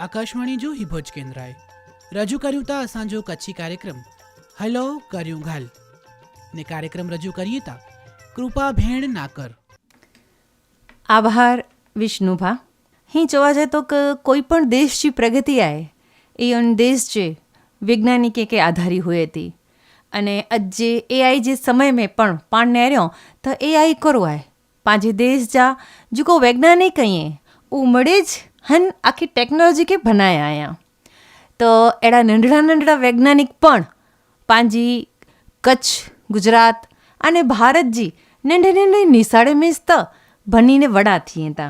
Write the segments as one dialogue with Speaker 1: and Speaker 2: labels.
Speaker 1: आकाशवाणी जो हिभोज केंद्राए रजू कर्યું તા અસાંજો કચ્છી કાર્યક્રમ હલો કર્યું ઘાલ ને કાર્યક્રમ રજૂ કરીએ તા કૃપા ભેણ નાકર.
Speaker 2: આભાર વિષ્ણુભા. અહીં જોવા જાય તો કે કોઈ પણ દેશની પ્રગતિ આવે એ અન દેશ જે વૈજ્ઞાનિકે કે આધારી હોય હતી અને અજે એઆઈ જે સમય में પણ પાણને રહ્યો તો એઆઈ કરો आहे पंहिंजे देश जा जेको वैज्ञानिक आहिनि उहो मिड़े ज हन आखी टेक्नोलॉजी खे बनाया आहियां. तो अहिड़ा नंढड़ा नंढड़ा वैज्ञानिक पण पंहिंजी कच्छ गुजरात अने भारत जी नंढी नंढी निशाड़े में त भनीने वड़ा थियनि था.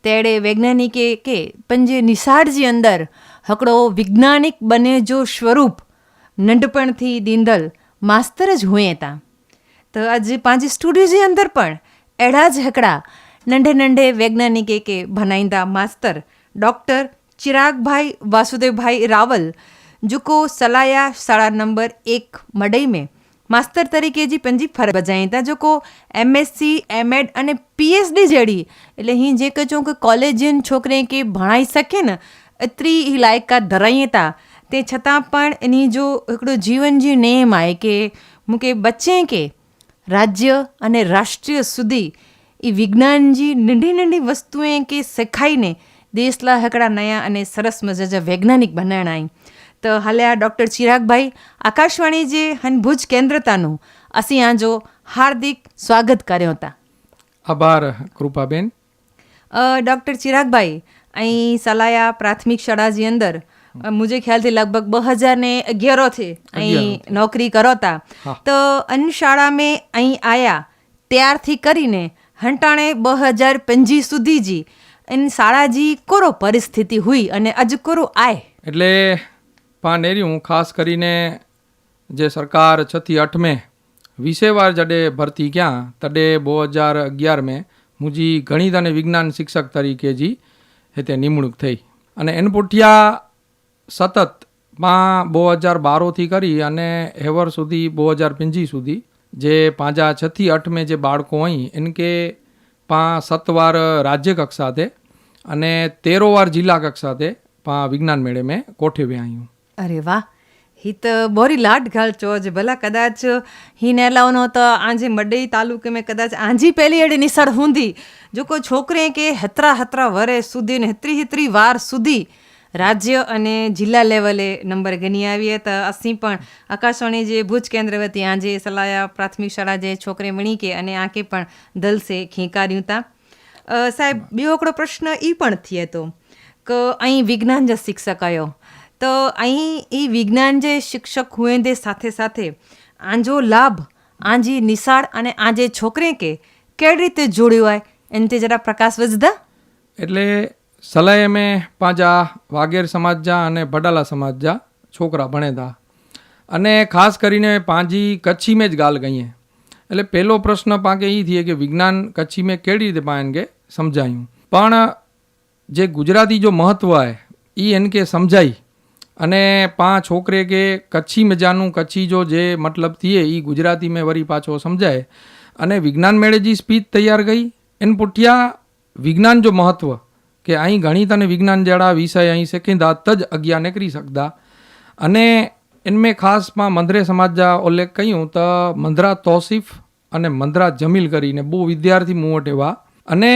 Speaker 2: त अहिड़े वैज्ञानिके के पंहिंजे निशाड़ जे अंदरि हिकिड़ो विज्ञानिक बने जो स्वरूप नंढपण थी ॾींदल मास्तर ज हुए था. त अॼु पंहिंजे स्टूडियो जे अंदरि पण अहिड़ा ज हिकिड़ा नंढे नंढे वैज्ञानिके के भनाईंदा मास्तर डॉक्टर चिराग भाई वासुदेव भाई रावल जेको सलाया शाळा नंबर 1 मडई में मास्तर तरीके जी पंहिंजी फर्ज़ बजाईं था, जेको MSc MAd अने PhD जहिड़ी એટલે અહીં જે કચો કે કોલેજિયન છોકરે કે ભણાઈ શકે ને એતરી ही लाइक़ात धराईं था. તે છતાં પણ એની જો हिकिड़ो जीवन जी नेम आहे કે मूंखे बचे के राज्य अने राष्ट्रीय सुधी ई विज्ञान जी नंढी नंढी वस्तुएं के सेखारीने देश ला हिकिड़ा नया अने सरस मज़ा जा वैज्ञानिक बनाइणा आहिनि. त हलिया डॉक्टर चिराग भाई आकाशवाणी जे हन भुज केंद्रताનું असीं आजो हार्दिक स्वागत કર્યો था.
Speaker 3: આભાર કૃપાબેન.
Speaker 2: डॉक्टर चिराग भाई ऐं सलाया प्राथमिक शाळा जे अंदरि मुझे ख्याल थी लगभग 2011 थे ऐं नौकरी करो था. तो अन शाळा में ऐं आया तैयार थी करीने हंटाणे 2025 સુધી जी इन शाळा जी कोरो परिस्थिति हुई अने अज कोरो आए
Speaker 3: એટલે પાનેર્યું ખાસ કરીને જે સરકાર 6 થી 8 में 20 વાર જડે ભરતી ક્યાં તડે 2011 में મુજી ગણિત અને વિજ્ઞાન શિક્ષક તરીકે જી હેતે નિમણૂક થઈ અને એન પુઠિયા સતત માં 2012 થી કરી અને હેવર સુધી 2025 સુધી જે 6 થી 8 में જે બાળકો અહીં इनके 7 વાર રાજ્ય કક્ષા તે અને 13 વાર જિલ્લા કક્ષા તે વિજ્ઞાન મેળે में કોઠે वे आहियूं.
Speaker 2: अरे वाह, ही त बोरी लाट घाल चोज भला कदाच ही न लावनो त आंजे मडई तालुके में कदाच आंजी पहली अड़ी निसड़ हूंदी जेको छोकरे के हेतरा हेतरा वरे सुधी ने हेतरी हेतरी वार सुधी राज्य अने जिल्ला लेवले नंबर गणी आवीए. त असीं पण आकाशवाणी जे भुज केंद्र वती आंजे सलाया प्राथमिक शाळा जे छोकरे मणी के अने आके पण दल से खींकार्યું था. साहेब ॿियो हिकिड़ो प्रश्न ई पण थिए थो કે અહીં વિજ્ઞાન जा शिक्षक आयो तो અહીં ई विज्ञान जे शिक्षक हुएंदे साथे साथे आंजो लाभ आंजी निशाड़ अने आंजे छोकरे के केड़ी रीते जोड़ियो आहे इन ते जरा प्रकाश विझदा.
Speaker 3: એટલે સલાય में પાંજા વાગેર સમાજ જા અને ભડાલા સમાજ જા છોકરા ભણે તા અને ખાસ કરીને પાંજી કચ્છી में જ ગાલ ગઈ. એટલે પહેલો પ્રશ્ન પાકે એ થઈએ કે વિજ્ઞાન કચ્છી में કેડી રીતે પાણગે સમજાયું પણ જે ગુજરાતી जो महत्व है ई इनके समझाई अने छोकरे के कच्छी में जानू कच्छी जो जे मतलब थिए ई गुजराती में वरी पाछो समझाए अने विज्ञान मेळे जी स्पीच तैयार गई. इन पुठिया विज्ञान जो महत्व के अहीं गणित अने विज्ञान जड़ा विषय अहीं सेखींदा तज अग्या निकरी सकदा. अने इनमें खास मां मंदरे समाज जा उल्लेख कयूं तो मंदरा तौसीफ़ अने मंदरा जमील करीने बो विद्यार्थी मूं वटि हुआ अने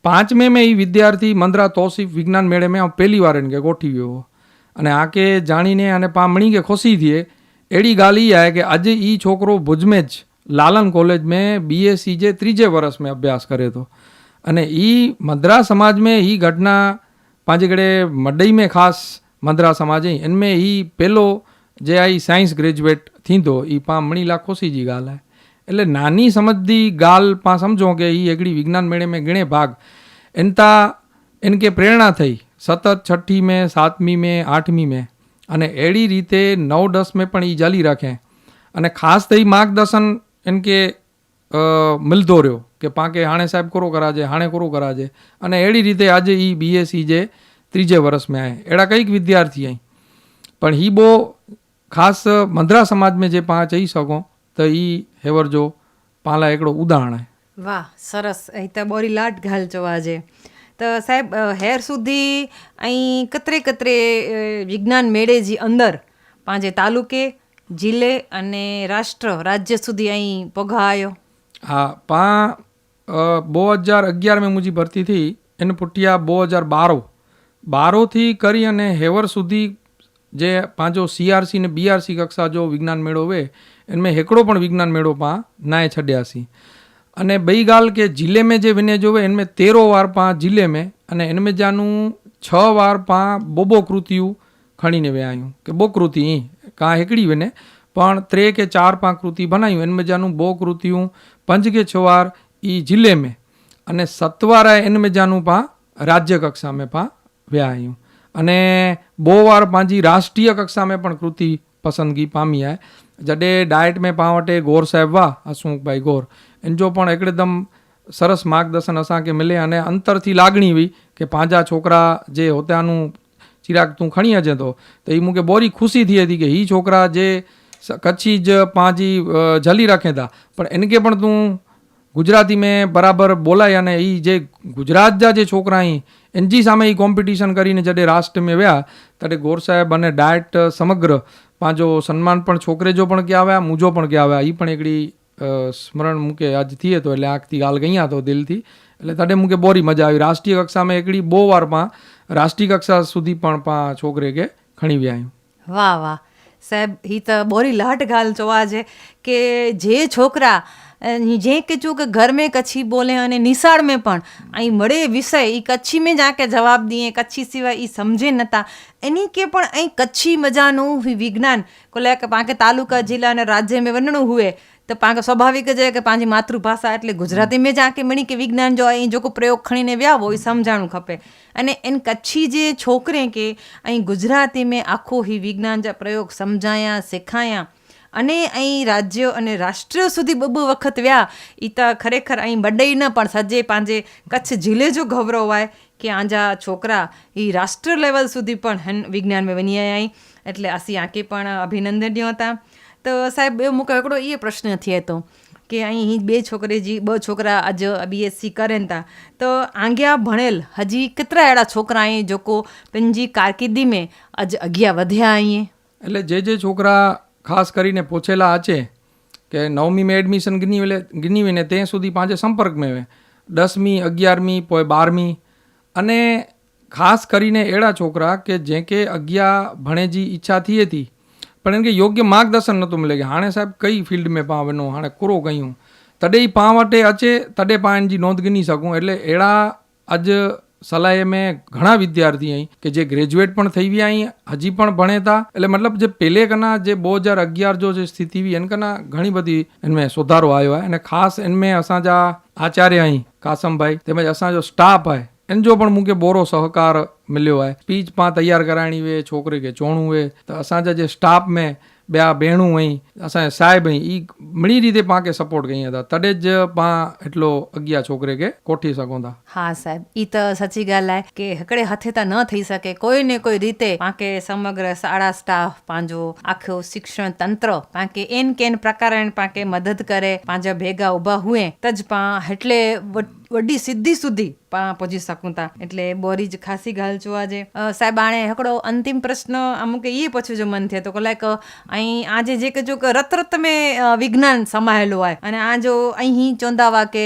Speaker 3: 5 में ई विद्यार्थी मंदरा तौसीफ़ विज्ञान मेळे में पहली बार इनके गोठी वियो अने आके जाणीने अने पामणी के खुशी थिए. अहिड़ी ॻाल्हि ई आहे कि अॼु ई छोकिरो भुज में ज लालन कॉलेज में BSc जे 3 वर्ष में अभ्यास करे थो अने ई मंदरा समाज में ही घटना पंहिंजे कड़े मडई में ख़ासि मंदरा समाज जी इनमें ही पहलो जे आई साइंस ग्रेजुएट थींदो ई पामणी ला खुशी जी ॻाल्हि आहे. એટલે નાની સમજદી ગાલ પા સમજો કે એ એકડી વિજ્ઞાન મેળે में ઘણે ભાગ એનતા इनके प्रेरणा थई सतत 6ठी में 7મી में 8મી में अने एड़ी रीते 9-10 में पण ई जाली रखें अने खास थई मार्गदर्शन इनके मिलतो रह्यो કે પાકે हाणे साहेब कोरो कराजे हाणे कोरो कराजे अने एड़ी रीते आज ई BSc जे 3 वर्ष में आए एड़ा कईक विद्यार्थी आई पण ही बो खास मंदरा समाज में जे पा चई सको तो ई हेवर जो पाला एकड़ो उदाहरण है.
Speaker 2: वाह सरस, અહીં તો બોરી લાટ ઘાલ જો આજે त साहिब हेर સુધી અહીં કતરે કતરે વિજ્ઞાન મેળે जी अंदर पंहिंजे तालुके जिले अने राष्ट्र राज्य સુધી અહીં પહોંચાયો.
Speaker 3: हाँ 2011 में मुंहिंजी भर्ती थी इन पुठिया 2012 थी करी अने हेवर સુધી जे पंहिंजो CRC ने BRC कक्षा जो विज्ञान मेड़ो हुए इनमें हिकिड़ो पण विज्ञान मेड़ो पां नाए छॾियासीं. अने ॿई ॻाल्हि के जिले में जे विने जो हुए इनमें 13 वार पां जिले में अने इनमें जानू 6 वार पां बोबो कृतियूं खणीने विया आहियूं के बो कृति का हिकिड़ी विने पण 3 के 4 पां कृति बनायूं इनमें जानू बो कृतियूं 5 के 6 वार ई जिले में अने 7 वार इनमें जानू पां राज्य कक्षा में पां विया आहियूं अने बो वार पंहिंजी राष्ट्रीय कक्षा में पण कृति पसंदगी पामी आहे. जॾहिं डाइट में पां वटि गौर साहिब हुआ हसूख भाई गौर इन जो पण हिकदमि सरस मार्गदर्शन असांखे मिले अने अंतर थी लाॻणी हुई कि पंहिंजा छोकिरा जे हुतांनू चिराग तूं खणी अचे थो त ही मूंखे बोरी ख़ुशी थिए थी कि ही छोकिरा जे कच्छी ज पंहिंजी झली रखे था पर इनखे पण तूं गुजराती में बराबर बोलाय अने ही जे गुजरात जा जे छोकिरा आहीं इन जी सामे ही कॉम्पिटिशन કરીને जॾहिं राष्ट्र में विया तॾहिं गौर साहिब अने डाइट समग्र पंहिंजो सन्मान पण छोकिरे जो पण कया हुआ मुंहिंजो पण कया हुआ. ही पण हिकिड़ी स्मरण मूंखे अॼु थिए थो એટલે आखती ॻाल्हि कई थो दिलि એટલે तॾहिं मूंखे बोरी मज़ा आई. राष्ट्रीय कक्षा में हिकिड़ी बो वार पां राष्ट्रीय कक्षा સુધી પણ पां छोकिरे खे खणी विया आहियूं.
Speaker 2: વાહ વાહ સાહેબ ही त બોરી લાટ ॻाल्हि चवा છે કે જે છોકરા જે કે જો કે घर में कच्छी बोले અને નિશાળ में પણ અહીં મળે વિષય એ કચ્છી में जाके जवाब दिए कच्छी सिवाय ई समझे नता એની કે પણ અહીં કચ્છી મજાનું વિજ્ઞાન કોલે કે પાંકે તાલુકા જિલ્લા અને રાજ્ય में वञणो हुए त पाण स्वाभाविक है कि पंहिंजी मातृभाषा એટલે गुजराती में जाके मणी के विज्ञान जो અહીં जेको प्रयोग खणीने विया हो ई समझाणु खपे अने इन कच्छी जे छोकिरे के અહીં गुजराती में आखो ही विज्ञान जा प्रयोग समझाया सिखाया અને અહીં રાજ્ય અને રાષ્ટ્ર સુધી બબુ વખત વ્યા એ તો ખરેખર અહીં બડઈ ન પણ સજે પાંજે કચ્છ જિલ્લે जो ગૌરવ आहे કે આંજા છોકરા એ રાષ્ટ્ર લેવલ સુધી પણ વિજ્ઞાન में वञी आया आहीं એટલે અસી આકે પણ અભિનંદન ॾियूं था. તો સાહેબ ॿियो मूंखे हिकिड़ो इहो प्रश्न थिए थो कि અહીં બે છોકરે जी ॿ छोकिरा अॼु BSc करनि था त आॻियां भणियल हजी केतिरा अहिड़ा छोकिरा आहिनि जेको पंहिंजी कारकिर्दी में अॼु अॻियां वधिया आहिनि.
Speaker 3: એટલે જે છોકરા ખાસ કરીને પૂછેલા અચે કે 9મી में એડમિશન ગીની વિને તે સુધી પાંજે સંપર્ક में हुए 10મી 11મી પોइ 12મી અને ખાસ કરીને એડા છોકરા કે જેके अॻियां भणे जी इच्छा थिए थी पण इनके योग्य मार्गदर्शन नथो मिले कि हाणे साहिब कई फील्ड में पां वञूं हाणे कूरो कयूं तॾहिं ई पां वटि अचे तॾहिं पां इन जी नोंध गिनी सघूं. એટલે अहिड़ा अॼु सलाह में घणा विद्यार्थी आहिनि कि जे ग्रेजुएट पण થઈ વિયા આहीं હજી પણ ભણે था એટલે મતલબ જે પહેલે કના જે 2011 जो જે સ્થિતિ हुई इन कना घणी बधी इनमें सुधारो आयो आहे અને ખાસ इनमें असांजा आचार्य आहिनि कासम भाई તેમજ असांजो स्टाफ आहे इन जो पण मूंखे बोरो सहकार मिलियो आहे. स्पीच पां तयारु कराइणी हुए छोकिरे खे चवणो हुए त असांजा जे स्टाफ में ॿिया भेणूं आहिनि असांजा साहिब आहिनि ई घणी रीते पाण खे सपोर्ट कयूं था तॾहिं ज पाण एटलो अॻियां छोकिरे खे कोठी सघूं था.
Speaker 2: હા સાહેબ એ તો સાચી ॻाल्हि आहे કે हिकिड़े हथे त न थी सके कोई न कोई रीते पाणखे समग्र शाळा स्टाफ पंहिंजो आखो शिक्षण तंत्र पाणखे एन केन प्रकारनि पाणखे मदद करे पंहिंजा भेगा ઊભા हुए त ज पाण એટલે वॾी सिद्धी સુધી पाण पहुची सघूं था. એટલે બોરી જ ખાસી ॻाल्हि જોવા जे साहिब हाणे हिकिड़ो अंतिम प्रश्न मूंखे इहे पुछण जो मन थिए थो कि लाइक ऐं आज जेके जो रत रत में विज्ञान समायलो आहे अने आजो અહીં चवंदा हुआ કે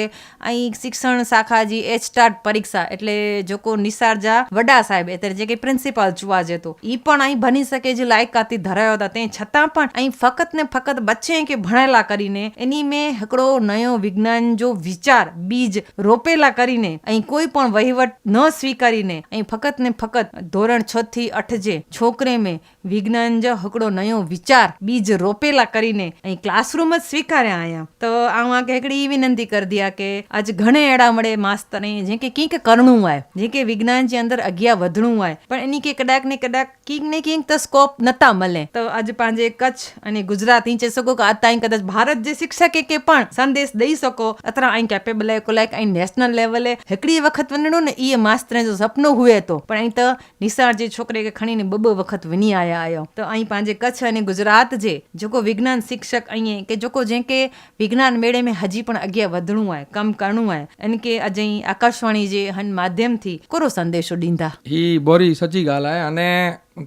Speaker 2: અહીં શિક્ષણ શાખા जी એચટાટ પરીક્ષા એટલે જેકો નિસાર જા વડા સાહેબ એટલે જેકે પ્રિન્સિપાલ જોવા જેતો ઈ પણ અહીં ભણી શકે જે લાયકાતી ધરાયો હતા તે છતાં પણ અહીં ફક્ત ને ફક્ત બચ્ચે કે ભણેલા કરીને એની મેં हिकिड़ो नयो विज्ञान जो विचार बीज रोपेला કરીને અહીં કોઈ પણ વહીવટ ન સ્વીકારીને અહીં ફક્ત ને ફક્ત ધોરણ 6 થી 8 જે છોકરે में विज्ञान जो हिकिड़ो नयो विचार बीज रोपेला કરીને અહીં क्लासरूम જ સ્વીકાર્યા आया तो आवां के हिकिड़ी विनंती कर दिया कि अॼु घणे अहिड़ा મળે मास्तर आहिनि जेके कंहिंखे करणो आहे जेके विज्ञान जे अंदरि अॻियां वधणो आहे पण इन खे कॾाक ने कॾाक कंहिंक ने कंहिंक त स्कोप नथा મળે તો अॼु पंहिंजे कच्छ अने गुजरात ई चई सघो कि ताईं कदाच भारत जे शिक्षक खे पण संदेश ॾेई सघो एतिरा ऐं कैपेबल आहे को लाइक ऐं नेशनल लेवले हिकिड़ी वक़्तु वञणो न इहे मास्तर जो सपनो हुए थो पण ऐं त निसार जे छोकिरे खे खणीने ॿ वक़्तु वञी आया आयो तो અહીં पंहिंजे कच्छ अने गुजरात जे जेको विज्ञान शिक्षक અહીં કે जेको जंहिंखे विज्ञान मेड़े में हजी पण अॻियां वधणो आहे कमु करणो आहे इनके अॼु आकाशवाणी जे हन माध्यमથી कोरो संदेशो ॾींदा
Speaker 3: ही बोरी सची ॻाल्हि आहे અને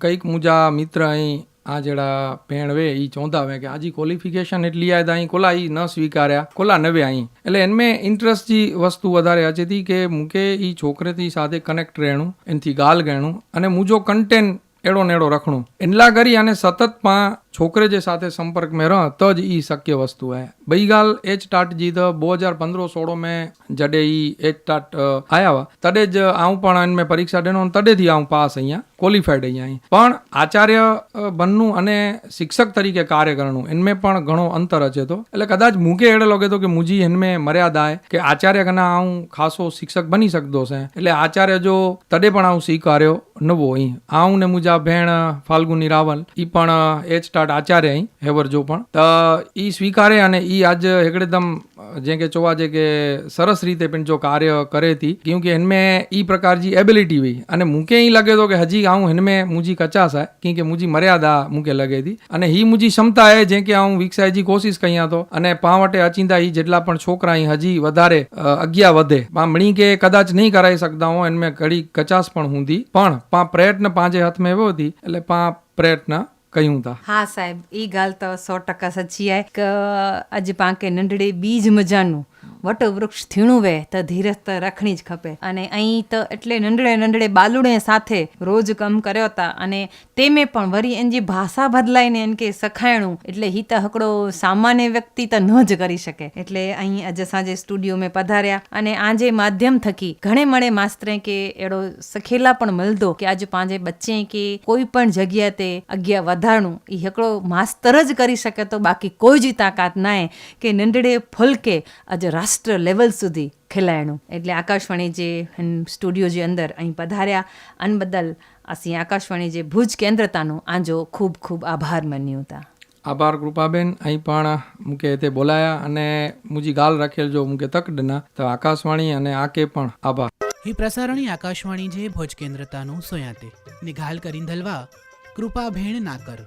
Speaker 3: કંઈક મુંજા મિત્ર અહીં આ જેડા ભેણ વે ઈ ચોંધા વે કે આજી ક્વોલિફિકેશન એટલી આય અહીં કોલા ઈ ન સ્વીકાર્યા કોલા નવે અહીં એટલે એનમે ઇન્ટરેસ્ટ जी વસ્તુ વધારે અચે थी કે મૂકે ઈ છોકરેથી સાથે કનેક્ટ રહેણું એનથી ગાલ ગણું અને મુજો કન્ટેન્ટ એડો નેડો રખણું એનલા કરી અને સતત માં છોકરે જે સાથે સંपर्क में रह तो ज ई शक्य वस्तु है। बई गाल एच टाट जी तो 2015-16 में जडे ई एच टाट आया हुआ तडे ज आऊं पण इनमें परीक्षा देनो तडे थी आऊं पास अहियां क्वॉलिफाइड अहियां पण आचार्य बननु अने शिक्षक तरीके कार्य करनु इनमें पण घणो अंतर अचे तो એટલે કદાચ મૂકે એડે લાગે તો કે મુજી इनमें मर्यादा है कि आचार्य कना आऊं खासो शिक्षक बनी सकदो से એટલે आचार्य जो तडे पण आऊं स्वीकार्यो नवो अहीं आऊं ने मुजा भेण फाल्गुनी रावल ई पण एच टाट आचार्य અહીં હેવર જો પણ તો ઈ સ્વીકારે અને ઈ આજ એકદમ જે કે જોવા છે કે સરસ રીતે પણ જો કાર્ય કરે थी क्योंकि इनमें ई प्रकार जी एबिलिटी हुई અને મૂકે ઈ लगे तो कि हजी आऊं इनमें मुजी कचास है क्योंकि मुजी मर्यादा मूके लगे थी અને ही मुजी क्षमता है जे के आऊं विकसाय जी कोशिश कया तो અને पावटे अचींदा ही जेटला पण छोकरा ही हजी વધારે अग्या વધે पामणी के कदाच नहीं कराई सकता हूं इनमें घड़ी कचास पण हुंदी पण पा प्रयत्न पांजे हाथ में एवो थी એટલે पा प्रयत्न कयूं था।
Speaker 2: હા સાહેબ એ ગાલ તો 100% સચ્ચી आहे કે अॼु पाण नंढड़े बीज मजाનું वटो वृक्ष थीणું वे त धीरज त रखणी ज खपे અને અહીં તો એટલે નંढड़े નંढड़े બાલુડે સાથે રોજ કમ કર્યો હતા અને તેમે પણ વરી એની ભાષા બદલાઈને એનકે સખાયણું એટલે ही त हिकिड़ो सामान्य व्यक्ति त न ज કરી શકે એટલે અહીં अॼु असांजे स्टूडियो में पधारिया અને आजे माध्यम थकी घणे मणे मास्तरे के अहिड़ो सखेला पण मिलंदो कि अॼु पंहिंजे बच्चे के कोई पण जॻह ते अॻियां वधारणो ई हिकिड़ो मास्तर ज કરી શકે તો બાકી કોઈ જ તાકાત ના आहे કે નંढड़े ફुल्के अॼु राष्ट्र लेवल સુધી ખિલાયણું એટલે આકાશવાણી જે સ્ટુડિયો જે અંદર અહીં પધાર્યા અન બદલ અસી આકાશવાણી જે ભુજ કેન્દ્રતાનો આજો ખૂબ ખૂબ આભાર માન્યું હતા।
Speaker 3: આભાર કૃપાબેન અહીં પણ મૂકે તે બોલાયા અને મુજી ગાલ રાખેલ જો મૂકે તક ડના તો આકાશવાણી અને આકે પણ આભાર।
Speaker 1: ही प्रसारणी आकाशवाणी जे भोज केंद्रतानु सोयाते निघाल करींदलवा कृपा भेण नाकर।